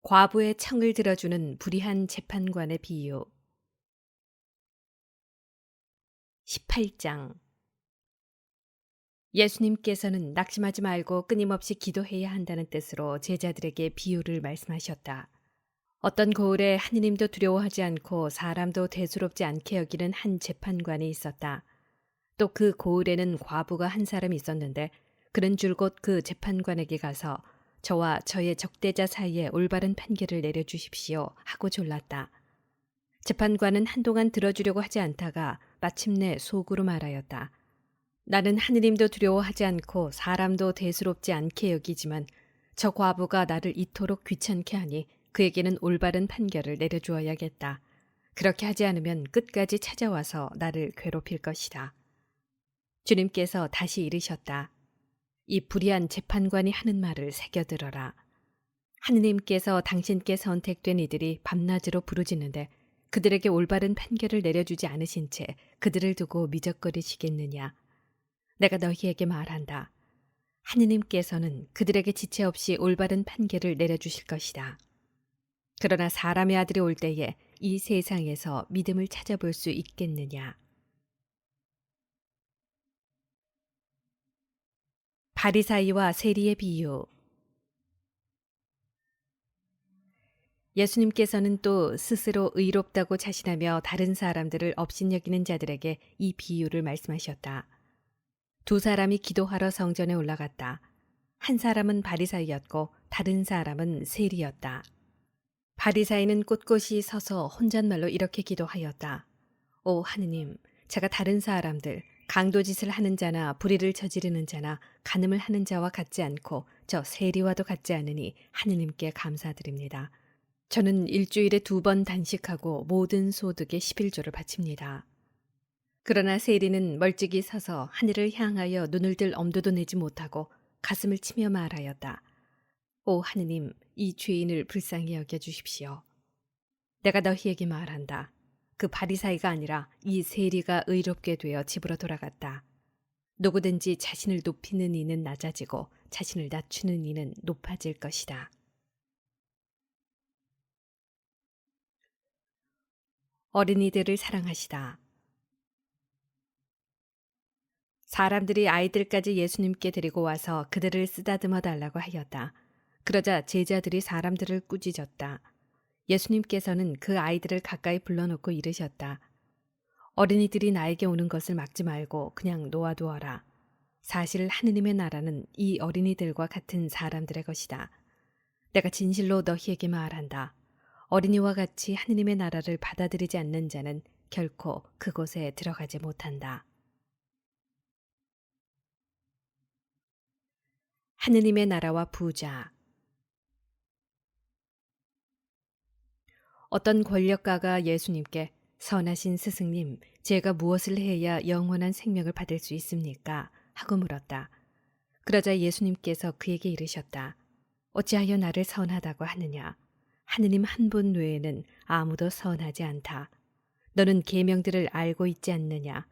과부의 청을 들어주는 불의한 재판관의 비유. 18장. 예수님께서는 낙심하지 말고 끊임없이 기도해야 한다는 뜻으로 제자들에게 비유를 말씀하셨다. 어떤 고을에 하느님도 두려워하지 않고 사람도 대수롭지 않게 여기는 한 재판관이 있었다. 또 그 고을에는 과부가 한 사람이 있었는데 그는 줄곧 그 재판관에게 가서 저와 저의 적대자 사이에 올바른 판결을 내려주십시오 하고 졸랐다. 재판관은 한동안 들어주려고 하지 않다가 마침내 속으로 말하였다. 나는 하느님도 두려워하지 않고 사람도 대수롭지 않게 여기지만 저 과부가 나를 이토록 귀찮게 하니 그에게는 올바른 판결을 내려주어야겠다. 그렇게 하지 않으면 끝까지 찾아와서 나를 괴롭힐 것이다. 주님께서 다시 이르셨다. 이 불의한 재판관이 하는 말을 새겨들어라. 하느님께서 당신께 선택된 이들이 밤낮으로 부르짖는데 그들에게 올바른 판결을 내려주지 않으신 채 그들을 두고 미적거리시겠느냐. 내가 너희에게 말한다. 하느님께서는 그들에게 지체 없이 올바른 판결을 내려주실 것이다. 그러나 사람의 아들이 올 때에 이 세상에서 믿음을 찾아볼 수 있겠느냐. 바리사이와 세리의 비유. 예수님께서는 또 스스로 의롭다고 자신하며 다른 사람들을 업신여기는 자들에게 이 비유를 말씀하셨다. 두 사람이 기도하러 성전에 올라갔다. 한 사람은 바리사이였고 다른 사람은 세리였다. 바리사이는 꼿꼿이 서서 혼잣말로 이렇게 기도하였다. 오 하느님, 제가 다른 사람들, 강도짓을 하는 자나 불의를 저지르는 자나 간음을 하는 자와 같지 않고 저 세리와도 같지 않으니 하느님께 감사드립니다. 저는 일주일에 2번 단식하고 모든 소득의 11조를 바칩니다. 그러나 세리는 멀찍이 서서 하늘을 향하여 눈을 들 엄두도 내지 못하고 가슴을 치며 말하였다. 오 하느님, 이 죄인을 불쌍히 여겨주십시오. 내가 너희에게 말한다. 그 바리사이가 아니라 이 세리가 의롭게 되어 집으로 돌아갔다. 누구든지 자신을 높이는 이는 낮아지고 자신을 낮추는 이는 높아질 것이다. 어린이들을 사랑하시다. 사람들이 아이들까지 예수님께 데리고 와서 그들을 쓰다듬어 달라고 하였다. 그러자 제자들이 사람들을 꾸짖었다. 예수님께서는 그 아이들을 가까이 불러놓고 이르셨다. 어린이들이 나에게 오는 것을 막지 말고 그냥 놓아두어라. 사실 하느님의 나라는 이 어린이들과 같은 사람들의 것이다. 내가 진실로 너희에게 말한다. 어린이와 같이 하느님의 나라를 받아들이지 않는 자는 결코 그곳에 들어가지 못한다. 하느님의 나라와 부자. 어떤 권력가가 예수님께 선하신 스승님, 제가 무엇을 해야 영원한 생명을 받을 수 있습니까? 하고 물었다. 그러자 예수님께서 그에게 이르셨다. 어찌하여 나를 선하다고 하느냐? 하느님 한 분 외에는 아무도 선하지 않다. 너는 계명들을 알고 있지 않느냐?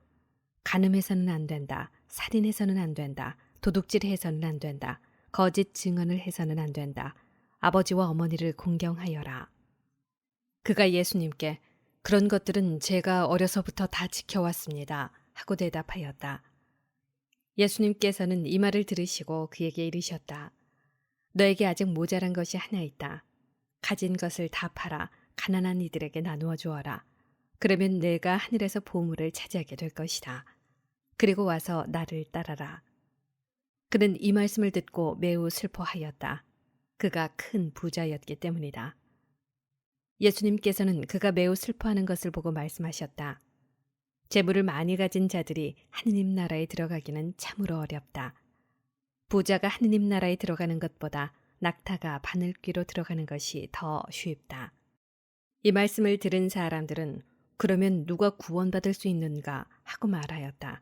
간음해서는 안 된다. 살인해서는 안 된다. 도둑질해서는 안 된다. 거짓 증언을 해서는 안 된다. 아버지와 어머니를 공경하여라. 그가 예수님께 그런 것들은 제가 어려서부터 다 지켜왔습니다. 하고 대답하였다. 예수님께서는 이 말을 들으시고 그에게 이르셨다. 너에게 아직 모자란 것이 하나 있다. 가진 것을 다 팔아 가난한 이들에게 나누어 주어라. 그러면 내가 하늘에서 보물을 차지하게 될 것이다. 그리고 와서 나를 따라라. 그는 이 말씀을 듣고 매우 슬퍼하였다. 그가 큰 부자였기 때문이다. 예수님께서는 그가 매우 슬퍼하는 것을 보고 말씀하셨다. 재물을 많이 가진 자들이 하느님 나라에 들어가기는 참으로 어렵다. 부자가 하느님 나라에 들어가는 것보다 낙타가 바늘귀로 들어가는 것이 더 쉽다. 이 말씀을 들은 사람들은 그러면 누가 구원받을 수 있는가 하고 말하였다.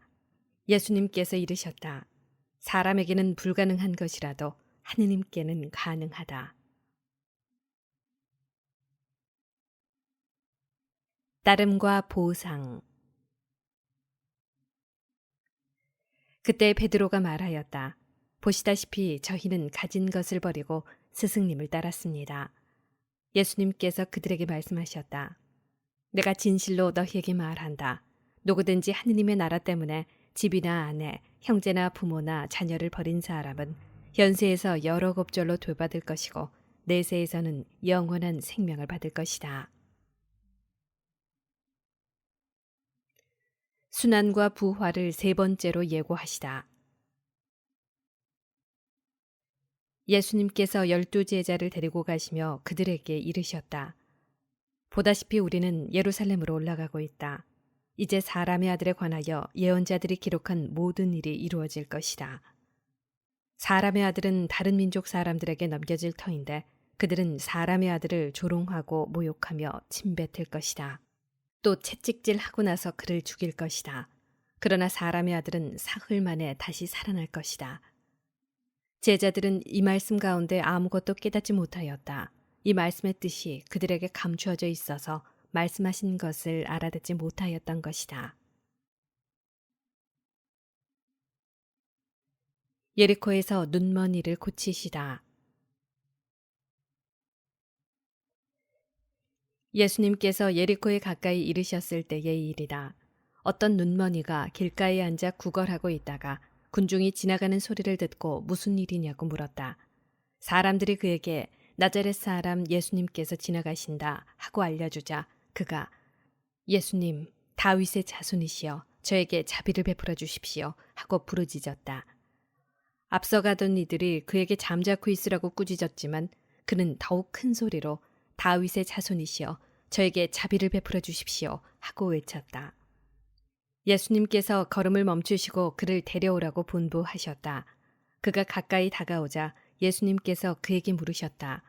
예수님께서 이르셨다. 사람에게는 불가능한 것이라도 하느님께는 가능하다. 따름과 보상. 그때 베드로가 말하였다. 보시다시피 저희는 가진 것을 버리고 스승님을 따랐습니다. 예수님께서 그들에게 말씀하셨다. 내가 진실로 너희에게 말한다. 누구든지 하느님의 나라 때문에 집이나 아내, 형제나 부모나 자녀를 버린 사람은 현세에서 여러 겁절로 되받을 것이고 내세에서는 영원한 생명을 받을 것이다. 순환과 부활을 세 번째로 예고하시다. 예수님께서 12제자를 데리고 가시며 그들에게 이르셨다. 보다시피 우리는 예루살렘으로 올라가고 있다. 이제 사람의 아들에 관하여 예언자들이 기록한 모든 일이 이루어질 것이다. 사람의 아들은 다른 민족 사람들에게 넘겨질 터인데 그들은 사람의 아들을 조롱하고 모욕하며 침뱉을 것이다. 또 채찍질하고 나서 그를 죽일 것이다. 그러나 사람의 아들은 사흘 만에 다시 살아날 것이다. 제자들은 이 말씀 가운데 아무것도 깨닫지 못하였다. 이 말씀의 뜻이 그들에게 감추어져 있어서 말씀하신 것을 알아듣지 못하였던 것이다. 예리코에서 눈먼 이를 고치시다. 예수님께서 예리코에 가까이 이르셨을 때의 일이다. 어떤 눈먼이가 길가에 앉아 구걸하고 있다가 군중이 지나가는 소리를 듣고 무슨 일이냐고 물었다. 사람들이 그에게 나자렛 사람 예수님께서 지나가신다 하고 알려주자 그가 예수님, 다윗의 자손이시여 저에게 자비를 베풀어 주십시오 하고 부르짖었다. 앞서가던 이들이 그에게 잠자코 있으라고 꾸짖었지만 그는 더욱 큰 소리로 다윗의 자손이시여 저에게 자비를 베풀어 주십시오 하고 외쳤다. 예수님께서 걸음을 멈추시고 그를 데려오라고 분부하셨다. 그가 가까이 다가오자 예수님께서 그에게 물으셨다.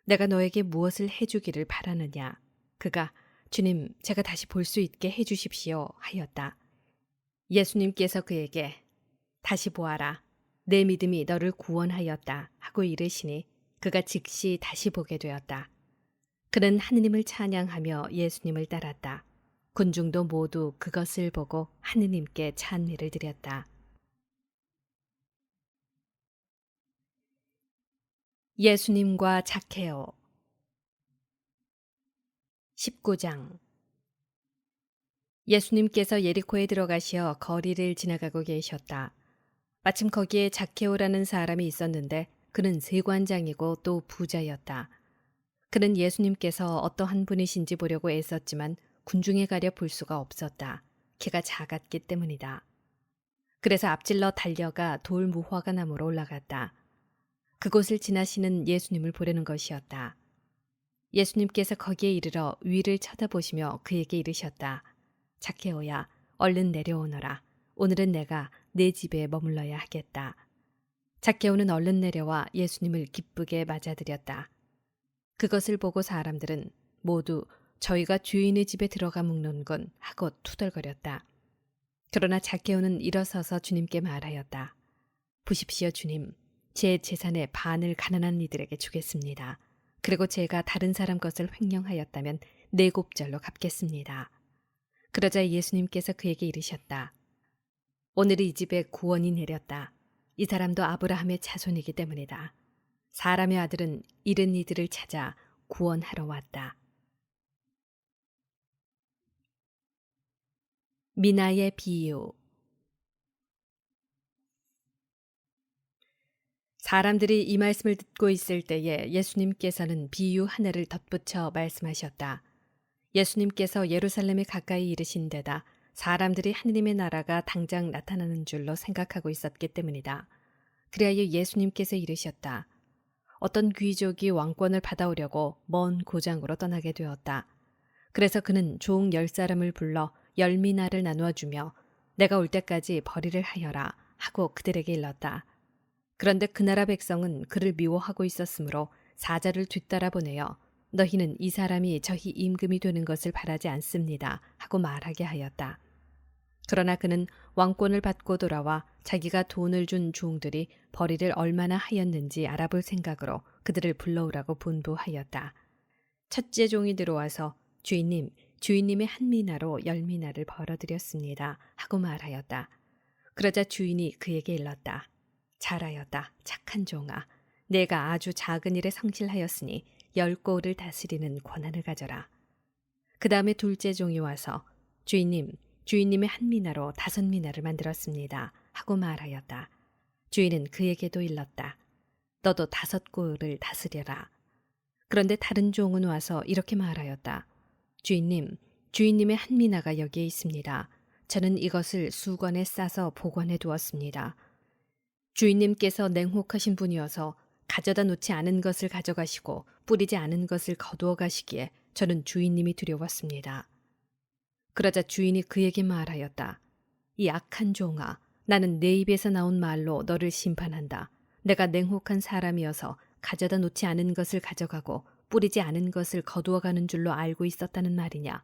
내가 너에게 무엇을 해주기를 바라느냐? 그가 주님, 제가 다시 볼 수 있게 해주십시오 하였다. 예수님께서 그에게 다시 보아라. 내 믿음이 너를 구원하였다 하고 이르시니 그가 즉시 다시 보게 되었다. 그는 하느님을 찬양하며 예수님을 따랐다. 군중도 모두 그것을 보고 하느님께 찬미를 드렸다. 예수님과 자케오 19장 예수님께서 예리코에 들어가시어 거리를 지나가고 계셨다. 마침 거기에 자케오라는 사람이 있었는데 그는 세관장이고 또 부자였다. 그는 예수님께서 어떠한 분이신지 보려고 애썼지만 군중에 가려 볼 수가 없었다. 키가 작았기 때문이다. 그래서 앞질러 달려가 돌 무화과 나무로 올라갔다. 그곳을 지나시는 예수님을 보려는 것이었다. 예수님께서 거기에 이르러 위를 쳐다보시며 그에게 이르셨다. 자케오야, 얼른 내려오너라. 오늘은 내가 내 집에 머물러야 하겠다. 자케오는 얼른 내려와 예수님을 기쁘게 맞아들였다. 그것을 보고 사람들은 모두 저희가 주인의 집에 들어가 묵는군 하고 투덜거렸다. 그러나 자케오는 일어서서 주님께 말하였다. 보십시오 주님, 제 재산의 반을 가난한 이들에게 주겠습니다. 그리고 제가 다른 사람 것을 횡령하였다면 4곱절로 갚겠습니다. 그러자 예수님께서 그에게 이르셨다. 오늘 이 집에 구원이 내렸다. 이 사람도 아브라함의 자손이기 때문이다. 사람의 아들은 잃은 이들을 찾아 구원하러 왔다. 미나의 비유 사람들이 이 말씀을 듣고 있을 때에 예수님께서는 비유 하나를 덧붙여 말씀하셨다. 예수님께서 예루살렘에 가까이 이르신 데다 사람들이 하느님의 나라가 당장 나타나는 줄로 생각하고 있었기 때문이다. 그리하여 예수님께서 이르셨다. 어떤 귀족이 왕권을 받아오려고 먼 고장으로 떠나게 되었다. 그래서 그는 종 10사람을 불러 10미나를 나누어 주며 내가 올 때까지 벌이를 하여라 하고 그들에게 일렀다. 그런데 그 나라 백성은 그를 미워하고 있었으므로 사자를 뒤따라 보내어 너희는 이 사람이 저희 임금이 되는 것을 바라지 않습니다 하고 말하게 하였다. 그러나 그는 왕권을 받고 돌아와 자기가 돈을 준 종들이 벌이를 얼마나 하였는지 알아볼 생각으로 그들을 불러오라고 분부하였다. 첫째 종이 들어와서 주인님, 주인님의 1미나로 10미나를 벌어들였습니다 하고 말하였다. 그러자 주인이 그에게 일렀다. 잘하였다, 착한 종아. 내가 아주 작은 일에 성실하였으니 10고을을 다스리는 권한을 가져라. 그 다음에 둘째 종이 와서 주인님, 주인님의 한 미나로 5미나를 만들었습니다 하고 말하였다. 주인은 그에게도 일렀다. 너도 5고을을 다스려라. 그런데 다른 종은 와서 이렇게 말하였다. 주인님, 주인님의 한 미나가 여기에 있습니다. 저는 이것을 수건에 싸서 보관해 두었습니다. 주인님께서 냉혹하신 분이어서 가져다 놓지 않은 것을 가져가시고 뿌리지 않은 것을 거두어 가시기에 저는 주인님이 두려웠습니다. 그러자 주인이 그에게 말하였다. 이 악한 종아, 나는 내 입에서 나온 말로 너를 심판한다. 내가 냉혹한 사람이어서 가져다 놓지 않은 것을 가져가고 뿌리지 않은 것을 거두어 가는 줄로 알고 있었다는 말이냐.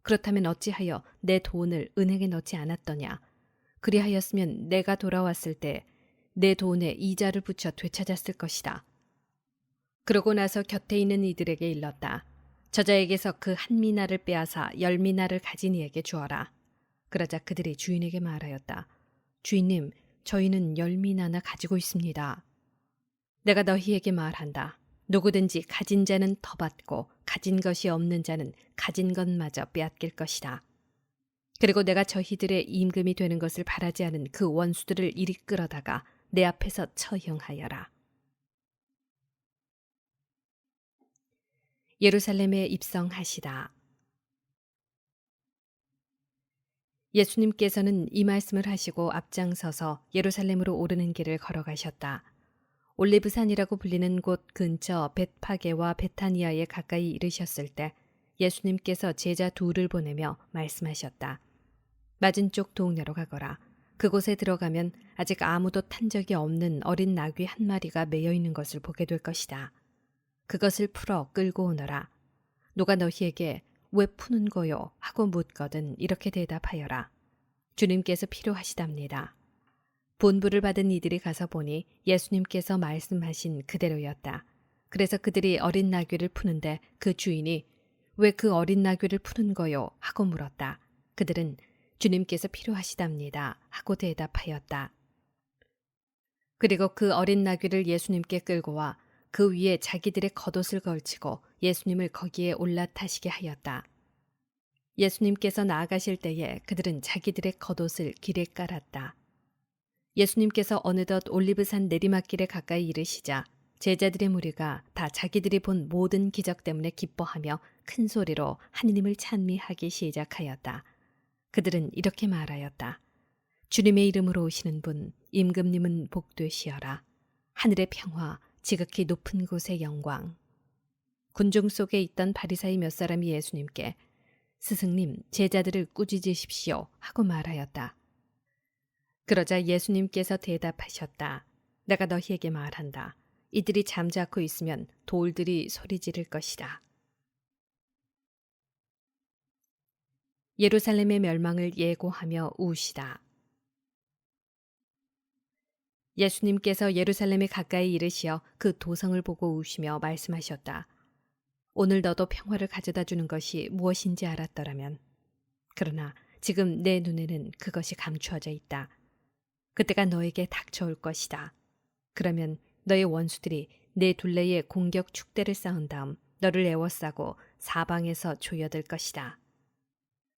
그렇다면 어찌하여 내 돈을 은행에 넣지 않았더냐. 그리하였으면 내가 돌아왔을 때 내 돈에 이자를 붙여 되찾았을 것이다. 그러고 나서 곁에 있는 이들에게 일렀다. 저자에게서 그 한 미나를 빼앗아 10미나를 가진 이에게 주어라. 그러자 그들이 주인에게 말하였다. 주인님, 저희는 10미나나 가지고 있습니다. 내가 너희에게 말한다. 누구든지 가진 자는 더 받고 가진 것이 없는 자는 가진 것마저 빼앗길 것이다. 그리고 내가 저희들의 임금이 되는 것을 바라지 않은 그 원수들을 이리 끌어다가 내 앞에서 처형하여라. 예루살렘에 입성하시다. 예수님께서는 이 말씀을 하시고 앞장서서 예루살렘으로 오르는 길을 걸어가셨다. 올리브산이라고 불리는 곳 근처 벳파게와 베타니아에 가까이 이르셨을 때 예수님께서 제자 2를 보내며 말씀하셨다. 맞은쪽 동네로 가거라. 그곳에 들어가면 아직 아무도 탄 적이 없는 어린 나귀 한 마리가 매여 있는 것을 보게 될 것이다. 그것을 풀어 끌고 오너라. 누가 너희에게 왜 푸는 거요? 하고 묻거든 이렇게 대답하여라. 주님께서 필요하시답니다. 본부를 받은 이들이 가서 보니 예수님께서 말씀하신 그대로였다. 그래서 그들이 어린 나귀를 푸는데 그 주인이 왜 그 어린 나귀를 푸는 거요? 하고 물었다. 그들은 주님께서 필요하시답니다. 하고 대답하였다. 그리고 그 어린 나귀를 예수님께 끌고 와 그 위에 자기들의 겉옷을 걸치고 예수님을 거기에 올라타시게 하였다. 예수님께서 나아가실 때에 그들은 자기들의 겉옷을 길에 깔았다. 예수님께서 어느덧 올리브산 내리막길에 가까이 이르시자 제자들의 무리가 다 자기들이 본 모든 기적 때문에 기뻐하며 큰 소리로 하느님을 찬미하기 시작하였다. 그들은 이렇게 말하였다. 주님의 이름으로 오시는 분, 임금님은 복되시어라. 하늘의 평화, 지극히 높은 곳의 영광. 군중 속에 있던 바리사이 몇 사람이 예수님께 스승님, 제자들을 꾸짖으십시오 하고 말하였다. 그러자 예수님께서 대답하셨다. 내가 너희에게 말한다. 이들이 잠자코 있으면 돌들이 소리 지를 것이다. 예루살렘의 멸망을 예고하며 우시다. 예수님께서 예루살렘에 가까이 이르시어 그 도성을 보고 우시며 말씀하셨다. 오늘 너도 평화를 가져다 주는 것이 무엇인지 알았더라면. 그러나 지금 내 눈에는 그것이 감추어져 있다. 그때가 너에게 닥쳐올 것이다. 그러면 너의 원수들이 내 둘레에 공격 축대를 쌓은 다음 너를 에워싸고 사방에서 조여들 것이다.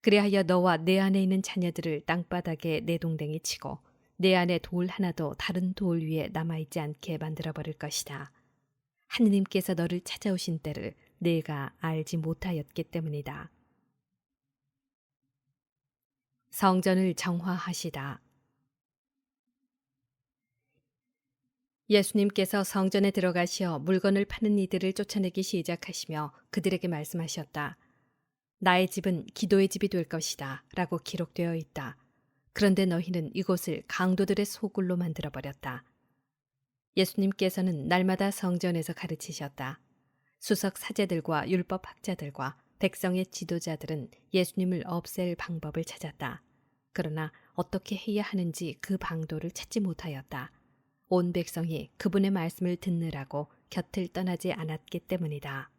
그리하여 너와 내 안에 있는 자녀들을 땅바닥에 내동댕이 치고 내 안에 돌 하나도 다른 돌 위에 남아있지 않게 만들어버릴 것이다. 하느님께서 너를 찾아오신 때를 내가 알지 못하였기 때문이다. 성전을 정화하시다. 예수님께서 성전에 들어가시어 물건을 파는 이들을 쫓아내기 시작하시며 그들에게 말씀하셨다. 나의 집은 기도의 집이 될 것이다 라고 기록되어 있다. 그런데 너희는 이곳을 강도들의 소굴로 만들어버렸다. 예수님께서는 날마다 성전에서 가르치셨다. 수석 사제들과 율법 학자들과 백성의 지도자들은 예수님을 없앨 방법을 찾았다. 그러나 어떻게 해야 하는지 그 방도를 찾지 못하였다. 온 백성이 그분의 말씀을 듣느라고 곁을 떠나지 않았기 때문이다.